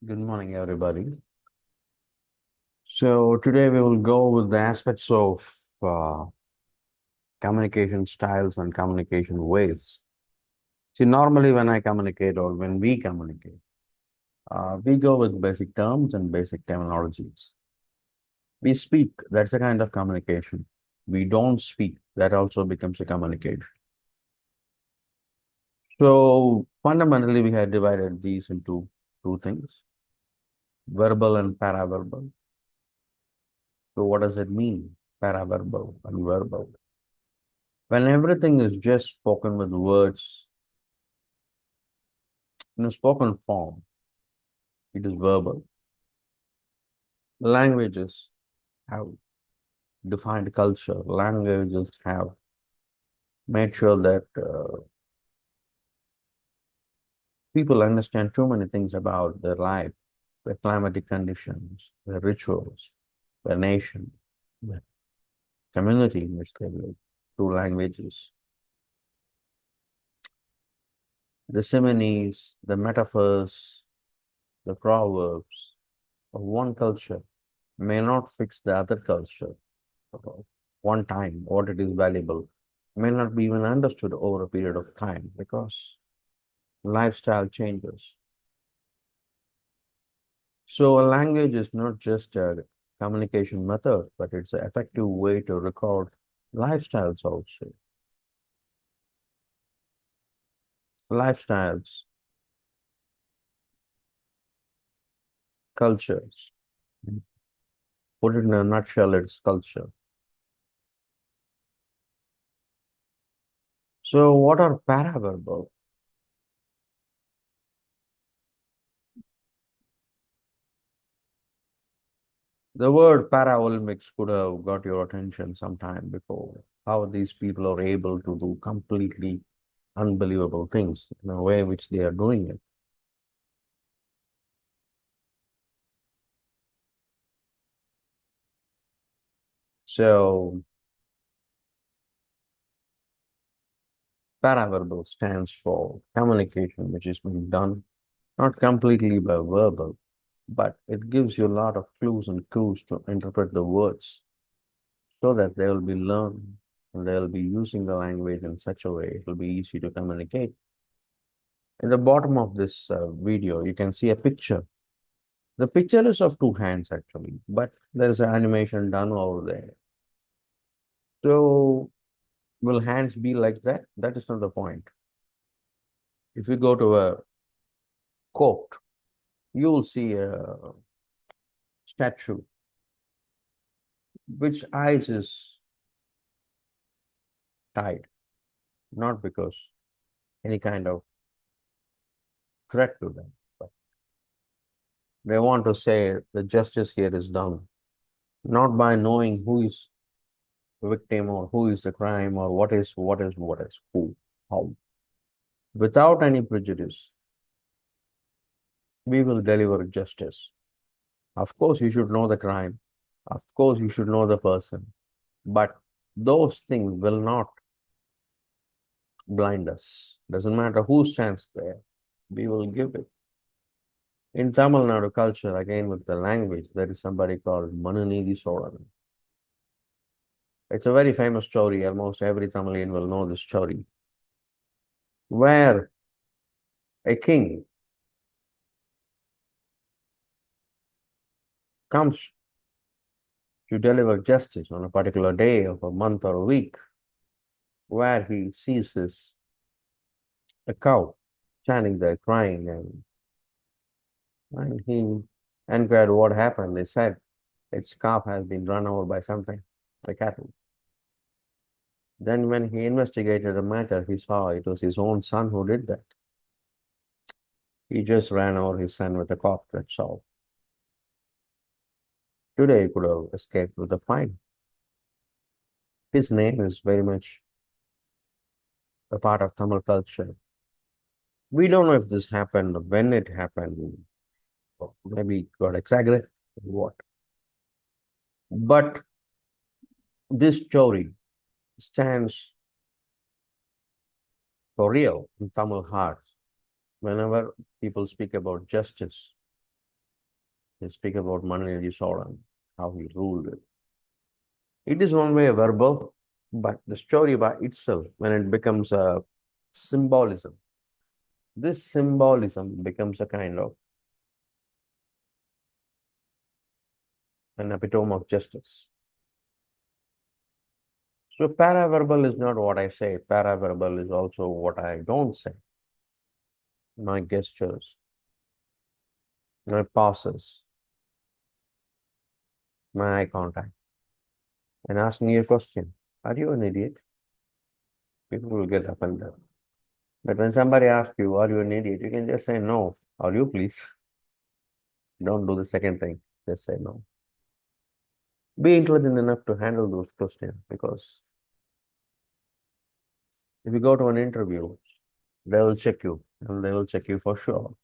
Good morning, everybody. So today we will go with the aspects of communication styles and communication ways. See, normally when I communicate or when we communicate, we go with basic terms and basic terminologies. We speak, that's a kind of communication. We don't speak, that also becomes a communication. So fundamentally, we have divided these into two things, verbal and paraverbal. So what does it mean, paraverbal and verbal? When everything is just spoken with words, in a spoken form, it is verbal. Languages have defined culture. Languages have made sure that people understand too many things about their life, their climatic conditions, their rituals, their nation, the community in which they live, through languages. The similes, the metaphors, the proverbs of one culture may not fix the other culture one time what it is valuable may not be even understood over a period of time because lifestyle changes. So a language is not just a communication method, but it's an effective way to record lifestyles also. Lifestyles, cultures. Put it in a nutshell, it's culture. So what are paraverbal? The word para-Olympics could have got your attention sometime before. How these people are able to do completely unbelievable things in a way which they are doing it. So paraverbal stands for communication, which is being done not completely by verbal, but it gives you a lot of clues and cues to interpret the words so that they will be learned and they will be using the language in such a way it will be easy to communicate. In the bottom of this video, you can see a picture. The picture is of two hands actually, but there is an animation done over there. So will hands be like that? That is not the point. If you go to a court, you will see a statue which eyes is tied, not because any kind of threat to them, but they want to say the justice here is done, not by knowing who is the victim or who is the crime or what is who, how. Without any prejudice, we will deliver justice. Of course, you should know the crime. Of course, you should know the person. But those things will not blind us. Doesn't matter who stands there, we will give it. In Tamil Nadu culture, again with the language, there is somebody called Manunidi Solan. It's a very famous story. Almost every Tamilian will know this story, where a king comes to deliver justice on a particular day of a month or a week, where he sees a cow standing there crying, and he inquired what happened. They said its calf has been run over by something, the cattle. Then when he investigated the matter, he saw it was his own son who did that. He just ran over his son with a cop, that's all. Today he could have escaped with a fine. His name is very much a part of Tamil culture. We don't know if this happened, when it happened, or maybe it got exaggerated, or what. But this story stands for real in Tamil hearts. Whenever people speak about justice, They speak about money disorder and how he ruled it. It is one way verbal, but the story by itself, when it becomes a symbolism, this symbolism becomes a kind of an epitome of justice. So paraverbal is not what I say. Paraverbal is also what I don't say. My gestures, my pauses, my eye contact, and asking you a question. Are you an idiot? People will get offended. But when somebody asks you, are you an idiot? You can just say no. Are you, please? Don't do the second thing. Just say no. Be intelligent enough to handle those questions, because if you go to an interview, they will check you and they will check you for sure.